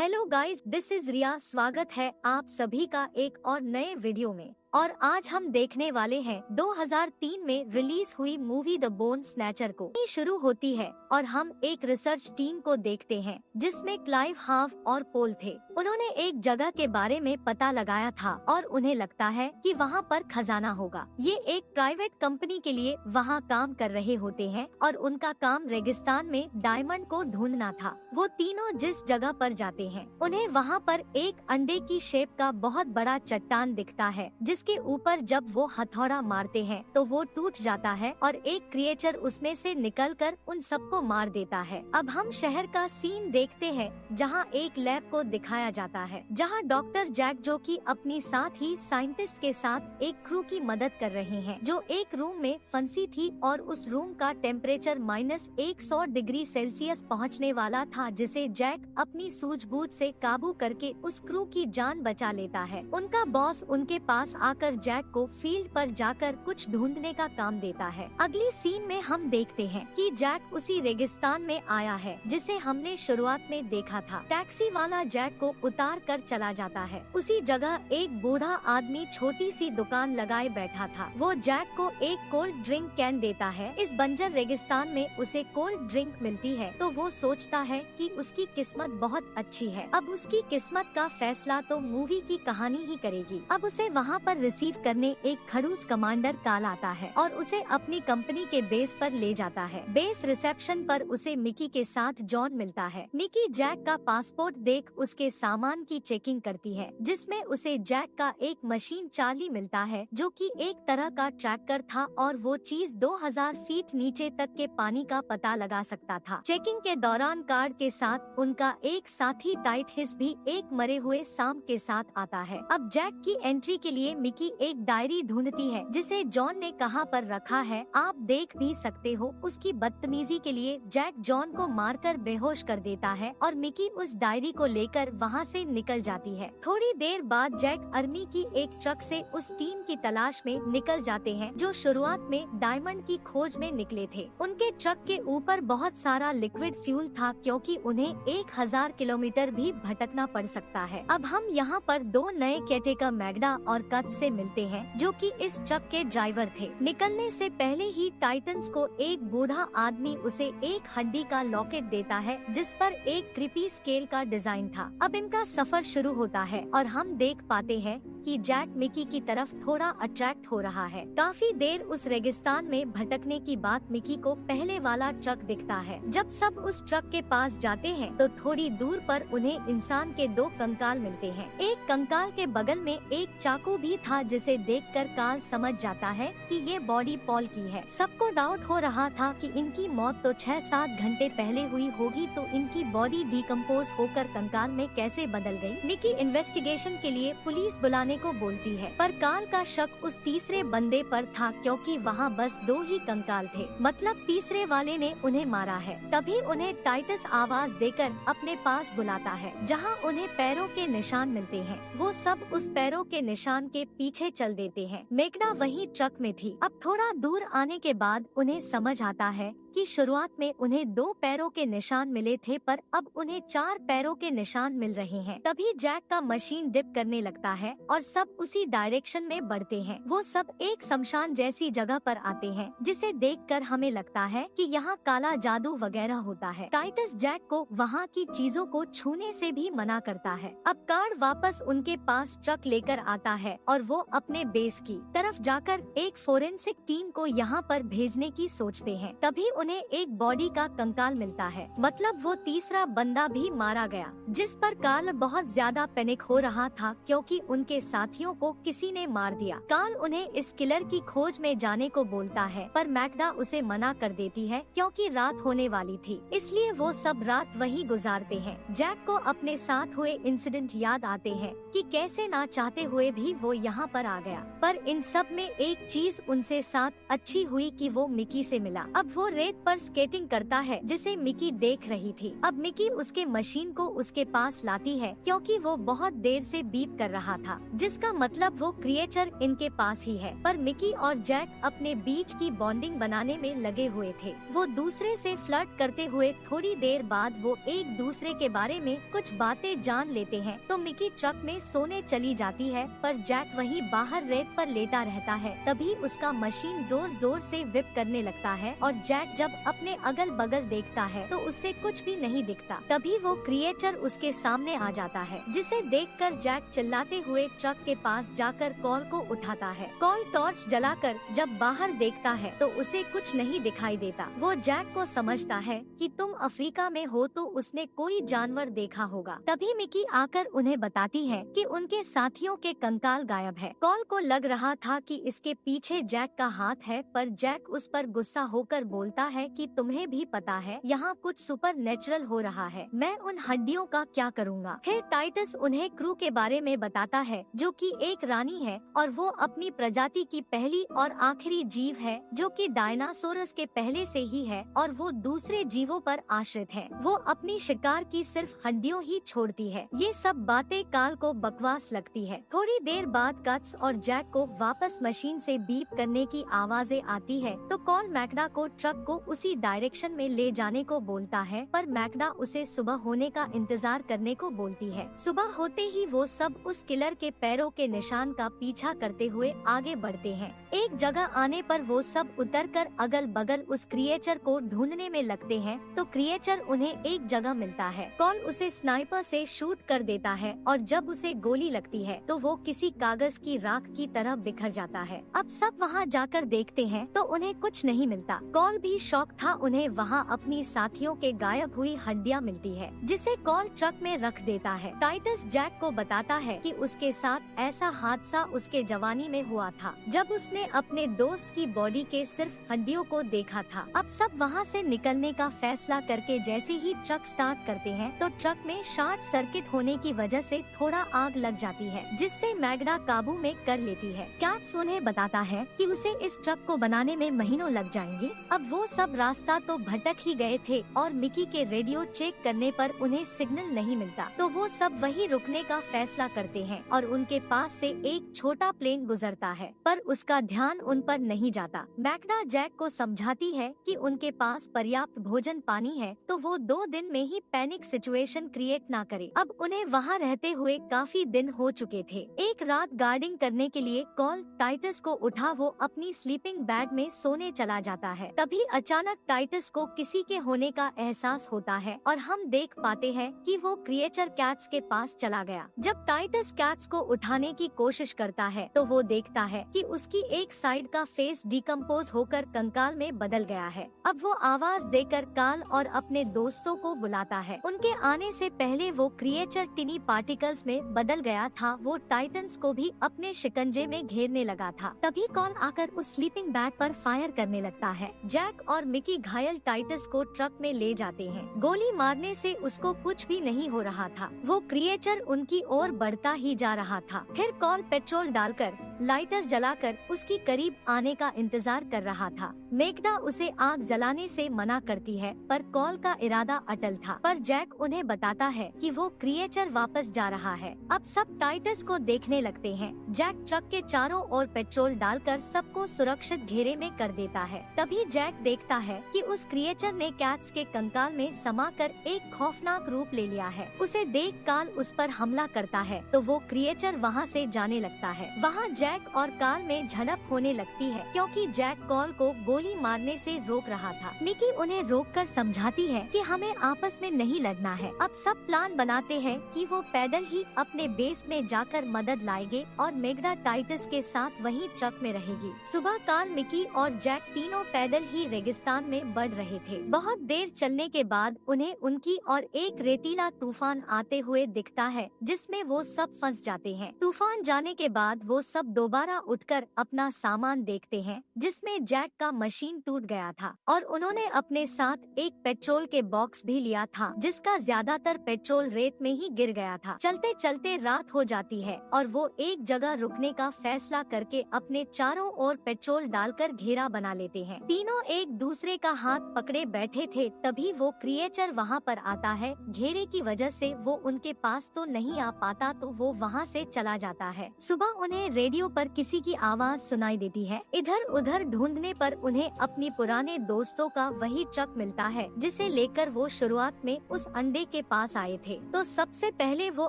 Hello guys, this is रिया। स्वागत है आप सभी का एक और नए वीडियो में। और आज हम देखने वाले हैं 2003 में रिलीज हुई मूवी द बोन स्नैचर को। ये शुरू होती है और हम एक रिसर्च टीम को देखते हैं जिसमें क्लाइव हाफ और पोल थे। उन्होंने एक जगह के बारे में पता लगाया था और उन्हें लगता है कि वहाँ पर खजाना होगा। ये एक प्राइवेट कंपनी के लिए वहाँ काम कर रहे होते हैं और उनका काम रेगिस्तान में डायमंड को ढूंढना था। वो तीनों जिस जगह पर जाते हैं उन्हें वहाँ पर एक अंडे की शेप का बहुत बड़ा चट्टान दिखता है, जिसके ऊपर जब वो हथौड़ा मारते हैं तो वो टूट जाता है और एक क्रिएचर उसमें से निकलकर उन सबको मार देता है। अब हम शहर का सीन देखते हैं जहाँ एक लैब को दिखाया जाता है जहाँ डॉक्टर जैक, जो कि अपनी साथ ही साइंटिस्ट के साथ एक क्रू की मदद कर रहे हैं, जो एक रूम में फंसी थी और उस रूम का टेम्परेचर -100 डिग्री सेल्सियस पहुँचने वाला था, जिसे जैक अपनी सूझबूझ से काबू करके उस क्रू की जान बचा लेता है। उनका बॉस उनके पास आकर जैक को फील्ड पर जाकर कुछ ढूंढने का काम देता है। अगली सीन में हम देखते हैं कि जैक उसी रेगिस्तान में आया है जिसे हमने शुरुआत में देखा था। टैक्सी वाला जैक को उतार कर चला जाता है। उसी जगह एक बूढ़ा आदमी छोटी सी दुकान लगाए बैठा था। वो जैक को एक कोल्ड ड्रिंक कैन देता है। इस बंजर रेगिस्तान में उसे कोल्ड ड्रिंक मिलती है तो वो सोचता है कि उसकी किस्मत बहुत अच्छी है। अब उसकी किस्मत का फैसला तो मूवी की कहानी ही करेगी। अब उसे वहाँ पर रिसीव करने एक खड़ूस कमांडर काल आता है और उसे अपनी कंपनी के बेस पर ले जाता है। बेस रिसेप्शन पर उसे मिकी के साथ जॉन मिलता है। मिकी जैक का पासपोर्ट देख उसके सामान की चेकिंग करती है, जिसमें उसे जैक का एक मशीन चार्ली मिलता है जो कि एक तरह का ट्रैकर था और वो चीज 2000 फीट नीचे तक के पानी का पता लगा सकता था। चेकिंग के दौरान कार्ड के साथ उनका एक साथी टाइट हिस भी एक मरे हुए सांप के साथ आता है। अब जैक की एंट्री के लिए मिकी एक डायरी ढूंढती है जिसे जॉन ने कहाँ पर रखा है, आप देख भी सकते हो। उसकी बदतमीजी के लिए जैक जॉन को मारकर बेहोश कर देता है और मिकी उस डायरी को लेकर वहाँ से निकल जाती है। थोड़ी देर बाद जैक आर्मी की एक ट्रक से उस टीम की तलाश में निकल जाते हैं जो शुरुआत में डायमंड की खोज में निकले थे। उनके ट्रक के ऊपर बहुत सारा लिक्विड फ्यूल था क्योंकि उन्हें 1000 किलोमीटर भी भटकना पड़ सकता है। अब हम यहाँ पर दो नए कैटेका मैगडा और कच से मिलते हैं जो कि इस ट्रक के ड्राइवर थे। निकलने से पहले ही टाइटन्स को एक बूढ़ा आदमी उसे एक हड्डी का लॉकेट देता है जिस पर एक क्रीपी स्केल का डिजाइन था। अब इनका सफर शुरू होता है और हम देख पाते हैं कि जैक मिकी की तरफ थोड़ा अट्रैक्ट हो रहा है। काफी देर उस रेगिस्तान में भटकने की बाद मिकी को पहले वाला ट्रक दिखता है। जब सब उस ट्रक के पास जाते हैं तो थोड़ी दूर पर उन्हें इंसान के दो कंकाल मिलते हैं। एक कंकाल के बगल में एक चाकू भी था जिसे देखकर काल समझ जाता है कि ये बॉडी पॉल की है। सबको डाउट हो रहा था कि इनकी मौत तो 6-7 घंटे पहले हुई होगी, तो इनकी बॉडी डिकम्पोज होकर कंकाल में कैसे बदल गई। मिकी इन्वेस्टिगेशन के लिए पुलिस बुलाने को बोलती है, पर काल का शक उस तीसरे बंदे पर था क्योंकि वहाँ बस 2 ही कंकाल थे, मतलब तीसरे वाले ने उन्हें मारा है। तभी उन्हें टाइटस आवाज देकर अपने पास बुलाता है जहाँ उन्हें पैरों के निशान मिलते हैं। वो सब उस पैरों के निशान के पीछे चल देते हैं। मैगडा वही ट्रक में थी। अब थोड़ा दूर आने के बाद उन्हें समझ आता है कि शुरुआत में उन्हें 2 पैरों के निशान मिले थे पर अब उन्हें 4 पैरों के निशान मिल रहे हैं। तभी जैक का मशीन डिप करने लगता है और सब उसी डायरेक्शन में बढ़ते हैं। वो सब एक शमशान जैसी जगह पर आते हैं जिसे देखकर हमें लगता है कि यहाँ काला जादू वगैरह होता है। टाइटस जैक को वहाँ की चीजों को छूने से भी मना करता है। अब कार्ड वापस उनके पास ट्रक लेकर आता है और वो अपने बेस की तरफ जाकर एक फोरेंसिक टीम को यहाँ पर भेजने की सोचते हैं। तभी उन्हें एक बॉडी का कंकाल मिलता है, मतलब वो तीसरा बंदा भी मारा गया, जिस पर कार्ल बहुत ज्यादा पैनिक हो रहा था क्योंकि उनके साथियों को किसी ने मार दिया। कार्ल उन्हें इस किलर की खोज में जाने को बोलता है पर मैगडा उसे मना कर देती है क्योंकि रात होने वाली थी, इसलिए वो सब रात वहीं गुजारते हैं। जैक को अपने साथ हुए इंसिडेंट याद आते हैं कि कैसे ना चाहते हुए भी वो यहाँ पर आ गया, पर इन सब में एक चीज उनसे साथ अच्छी हुई कि वो मिकी से मिला। अब वो रेत पर स्केटिंग करता है जिसे मिकी देख रही थी। अब मिकी उसके मशीन को उसके के पास लाती है क्योंकि वो बहुत देर से बीप कर रहा था, जिसका मतलब वो क्रिएचर इनके पास ही है। पर मिकी और जैक अपने बीच की बॉन्डिंग बनाने में लगे हुए थे। वो दूसरे से फ्लर्ट करते हुए थोड़ी देर बाद वो एक दूसरे के बारे में कुछ बातें जान लेते हैं। तो मिकी ट्रक में सोने चली जाती है, पर जैक वहीं बाहर रेत पर लेटा रहता है। तभी उसका मशीन जोर जोर से विप करने लगता है और जैक जब अपने अगल बगल देखता है तो उससे कुछ भी नहीं दिखता। तभी वो क्रिएचर उसके सामने आ जाता है, जिसे देखकर जैक चिल्लाते हुए ट्रक के पास जाकर कॉल को उठाता है। कॉल टॉर्च जलाकर जब बाहर देखता है तो उसे कुछ नहीं दिखाई देता। वो जैक को समझता है कि तुम अफ्रीका में हो तो उसने कोई जानवर देखा होगा। तभी मिकी आकर उन्हें बताती है कि उनके साथियों के कंकाल गायब है। कॉल को लग रहा था कि इसके पीछे जैक का हाथ है, पर जैक उस पर गुस्सा होकर बोलता है कि तुम्हें भी पता है यहाँ कुछ सुपर नेचुरल हो रहा है, मैं उन हड्डियों का क्या करूँगा। फिर टाइटस उन्हें क्रू के बारे में बताता है, जो कि एक रानी है और वो अपनी प्रजाति की पहली और आखिरी जीव है जो कि डायनासोरस के पहले से ही है और वो दूसरे जीवों पर आश्रित है। वो अपनी शिकार की सिर्फ हड्डियों ही छोड़ती है। ये सब बातें काल को बकवास लगती है। थोड़ी देर बाद कट्स और जैक को वापस मशीन से बीप करने की आवाजें आती है तो कॉल मैकडा को ट्रक को उसी डायरेक्शन में ले जाने को बोलता है, पर मैकडा उसे सुबह होने का इंतजार करने को बोलती है। सुबह होते ही वो सब उस किलर के पैरों के निशान का पीछा करते हुए आगे बढ़ते हैं। एक जगह आने पर वो सब उतरकर अगल बगल उस क्रिएचर को ढूंढने में लगते हैं तो क्रिएचर उन्हें एक जगह मिलता है। कॉल उसे स्नाइपर से शूट कर देता है और जब उसे गोली लगती है तो वो किसी कागज की राख की तरह बिखर जाता है। अब सब वहाँ जाकर देखते हैं तो उन्हें कुछ नहीं मिलता। कॉल भी शॉक था। उन्हें वहाँ अपनी साथियों के गायब हुई हड्डियाँ मिलती है, जिसे कॉल ट्रक में रख देता है। टाइटस जैक को बताता है कि उसके साथ ऐसा हादसा उसके जवानी में हुआ था, जब उसने अपने दोस्त की बॉडी के सिर्फ हड्डियों को देखा था। अब सब वहाँ से निकलने का फैसला करके जैसे ही ट्रक स्टार्ट करते हैं तो ट्रक में शॉर्ट सर्किट होने की वजह से थोड़ा आग लग जाती है, जिससे मैगडा काबू में कर लेती है। कैट्स उन्हें बताता है कि उसे इस ट्रक को बनाने में महीनों लग जाएंगे। अब वो सब रास्ता तो भटक ही गए थे और मिकी के रेडियो चेक करने पर उन्हें सिग्नल नहीं मिलता, तो वो सब वहीं रुकने का फैसला करते हैं और उनके पास से एक छोटा प्लेन गुजरता है, पर उसका ध्यान उन पर नहीं जाता। मैगडा जैक को समझाती है कि उनके पास पर्याप्त भोजन पानी है, तो वो 2 दिन में ही पैनिक सिचुएशन क्रिएट ना करे। अब उन्हें वहाँ रहते हुए काफी दिन हो चुके थे। एक रात गार्डिंग करने के लिए कॉल टाइटस को उठा वो अपनी स्लीपिंग बैग में सोने चला जाता है। तभी अचानक टाइटस को किसी के होने का एहसास होता है और हम देख पाते हैं कि वो क्रिएचर कैट्स के पास चला गया। जब टाइटस कैट्स को उठाने की कोशिश करता है तो वो देखता है कि उसकी एक साइड का फेस डिकम्पोज होकर कंकाल में बदल गया है। अब वो आवाज देकर काल और अपने दोस्तों को बुलाता है। उनके आने से पहले वो क्रिएचर टिनी पार्टिकल्स में बदल गया था। वो टाइटन्स को भी अपने शिकंजे में घेरने लगा था। तभी कॉल आकर उस स्लीपिंग बैग पर फायर करने लगता है। जैक और मिकी घायल टाइटस को ट्रक में ले जाते हैं। गोली मारने से उसको कुछ भी नहीं हो रहा था। वो क्रिएचर उनकी ओर बढ़ता ही जा रहा था। फिर कॉल पेट्रोल डालकर लाइटर जलाकर उसकी करीब आने का इंतजार कर रहा था। मैगडा उसे आग जलाने से मना करती है, पर कॉल का इरादा अटल था। पर जैक उन्हें बताता है कि वो क्रिएचर वापस जा रहा है। अब सब टाइटस को देखने लगते हैं। जैक ट्रक के चारों ओर पेट्रोल डालकर सबको सुरक्षित घेरे में कर देता है। तभी जैक देखता है कि उस क्रिएचर ने कैट्स के कंकाल में समाकर एक खौफनाक रूप ले लिया है। उसे देख काल उस पर हमला करता है तो वो क्रिएचर वहाँ से जाने लगता है। वहाँ जैक और काल में झड़प होने लगती है, क्योंकि जैक कॉल को गोली मारने से रोक रहा था। मिकी उन्हें रोककर समझाती है कि हमें आपस में नहीं लड़ना है। अब सब प्लान बनाते हैं कि वो पैदल ही अपने बेस में जाकर मदद लाएंगे और मैगडा टाइटस के साथ वहीं ट्रक में रहेगी। सुबह काल, मिकी और जैक तीनों पैदल ही रेगिस्तान में बढ़ रहे थे। बहुत देर चलने के बाद उन्हें उनकी और एक रेतीला तूफान आते हुए दिखता है, जिसमें वो सब फंस जाते हैं। तूफान जाने के बाद वो सब दोबारा उठकर अपना सामान देखते हैं, जिसमें जैक का मशीन टूट गया था और उन्होंने अपने साथ एक पेट्रोल के बॉक्स भी लिया था, जिसका ज्यादातर पेट्रोल रेत में ही गिर गया था। चलते चलते रात हो जाती है और वो एक जगह रुकने का फैसला करके अपने चारों ओर पेट्रोल डालकर घेरा बना लेते हैं। तीनों एक दूसरे का हाथ पकड़े बैठे थे, तभी वो क्रिएचर वहाँ पर आता है। घेरे की वजह से वो उनके पास तो नहीं आ पाता, तो वो वहाँ से चला जाता है। सुबह उन्हें रेडियो पर किसी की आवाज सुनाई देती है। इधर उधर ढूंढने पर उन्हें अपनी पुराने दोस्तों का वही ट्रक मिलता है, जिसे लेकर वो शुरुआत में उस अंडे के पास आए थे। तो सबसे पहले वो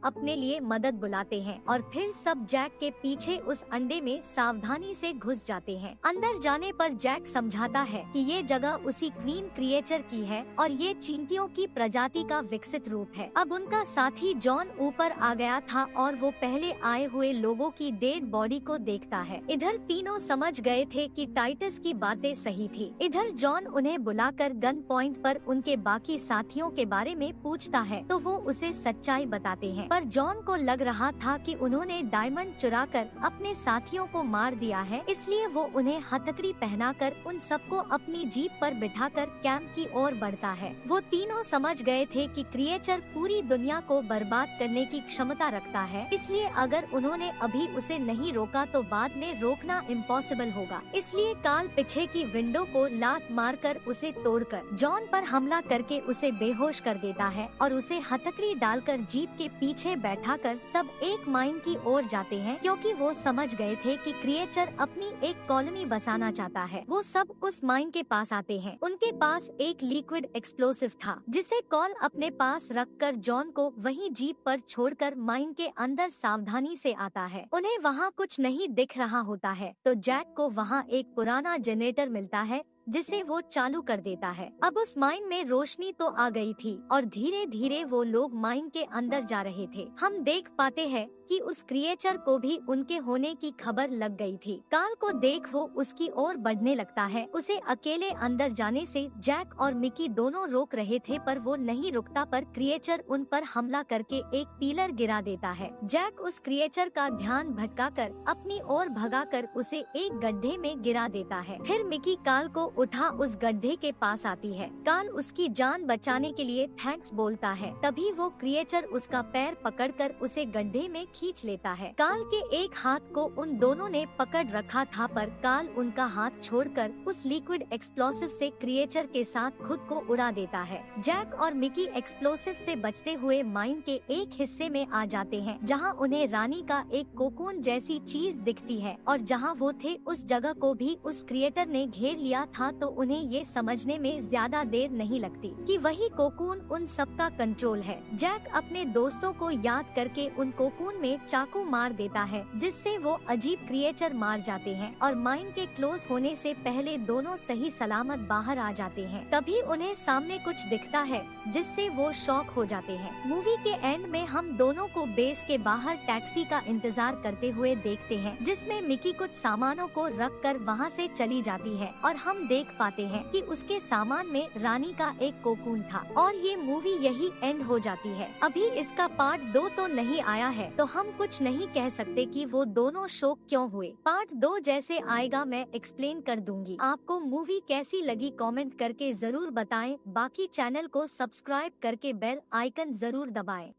अपने लिए मदद बुलाते हैं और फिर सब जैक के पीछे उस अंडे में सावधानी से घुस जाते हैं। अंदर जाने पर जैक समझाता है कि ये जगह उसी क्वीन क्रिएचर की है और ये चींटियों की प्रजाति का विकसित रूप है। अब उनका साथी जॉन ऊपर आ गया था और वो पहले आए हुए लोगों की डेड बॉडी को देखता है। इधर तीनों समझ गए थे कि टाइटस की बातें सही थी। इधर जॉन उन्हें बुलाकर गन पॉइंट पर उनके बाकी साथियों के बारे में पूछता है, तो वो उसे सच्चाई बताते हैं। पर जॉन को लग रहा था कि उन्होंने डायमंड चुराकर अपने साथियों को मार दिया है, इसलिए वो उन्हें हथकड़ी पहनाकर उन सबको अपनी जीप पर बिठाकर कैंप की ओर बढ़ता है। वो तीनों समझ गए थे कि क्रिएचर पूरी दुनिया को बर्बाद करने की क्षमता रखता है, इसलिए अगर उन्होंने अभी उसे नहीं रोका तो बाद में रोकना इम्पॉसिबल होगा। इसलिए कार्ल पीछे की विंडो को लात मारकर उसे तोड़कर जॉन पर हमला करके उसे बेहोश कर देता है और उसे हथकड़ी डालकर जीप के पीछे बैठाकर सब एक माइन की ओर जाते हैं, क्योंकि वो समझ गए थे कि क्रिएचर अपनी एक कॉलोनी बसाना चाहता है। वो सब उस माइन के पास आते हैं। उनके पास एक लिक्विड एक्सप्लोसिव था, जिसे कॉल अपने पास रखकर जॉन को वहीं जीप पर छोड़कर माइन के अंदर सावधानी से आता है। उन्हें वहाँ कुछ नहीं दिख रहा होता है, तो जैक को वहाँ एक पुराना जनरेटर मिलता है, जिसे वो चालू कर देता है। अब उस माइन में रोशनी तो आ गई थी और धीरे धीरे वो लोग माइन के अंदर जा रहे थे। हम देख पाते हैं कि उस क्रिएचर को भी उनके होने की खबर लग गई थी। कार्ल को देख वो उसकी ओर बढ़ने लगता है। उसे अकेले अंदर जाने से जैक और मिकी दोनों रोक रहे थे, पर वो नहीं रुकता, पर क्रिएचर उन पर हमला करके एक पिलर गिरा देता है। जैक उस क्रिएचर का ध्यान भटकाकर अपनी ओर भगाकर उसे एक गड्ढे में गिरा देता है। फिर मिकी कार्ल को उठा उस गड्ढे के पास आती है। कार्ल उसकी जान बचाने के लिए थैंक्स बोलता है। तभी वो क्रिएचर उसका पैर पकड़कर उसे गड्ढे में खींच लेता है। कार्ल के एक हाथ को उन दोनों ने पकड़ रखा था, पर कार्ल उनका हाथ छोड़कर उस लिक्विड एक्सप्लोसिव से क्रिएचर के साथ खुद को उड़ा देता है। जैक और मिकी एक्सप्लोसिव से बचते हुए माइन के एक हिस्से में आ जाते हैं, जहां उन्हें रानी का एक कोकून जैसी चीज दिखती है और जहां वो थे उस जगह को भी उस क्रिएटर ने घेर लिया था। तो उन्हें ये समझने में ज्यादा देर नहीं लगती कि वही कोकून उन सबका कंट्रोल है। जैक अपने दोस्तों को याद करके उन कोकून में चाकू मार देता है, जिससे वो अजीब क्रिएचर मार जाते हैं और माइन के क्लोज होने से पहले दोनों सही सलामत बाहर आ जाते हैं। तभी उन्हें सामने कुछ दिखता है, जिससे वो शॉक हो जाते हैं। मूवी के एंड में हम दोनों को बेस के बाहर टैक्सी का इंतजार करते हुए देखते हैं, जिसमें मिकी कुछ सामानों को रख कर वहाँ से चली जाती है और हम देख पाते हैं कि उसके सामान में रानी का एक कोकून था और ये मूवी यही एंड हो जाती है। अभी इसका पार्ट 2 तो नहीं आया है, तो हम कुछ नहीं कह सकते कि वो दोनों शो क्यों हुए। पार्ट 2 जैसे आएगा मैं एक्सप्लेन कर दूंगी। आपको मूवी कैसी लगी कमेंट करके जरूर बताएं। बाकी चैनल को सब्सक्राइब करके बेल आइकन जरूर दबाएं।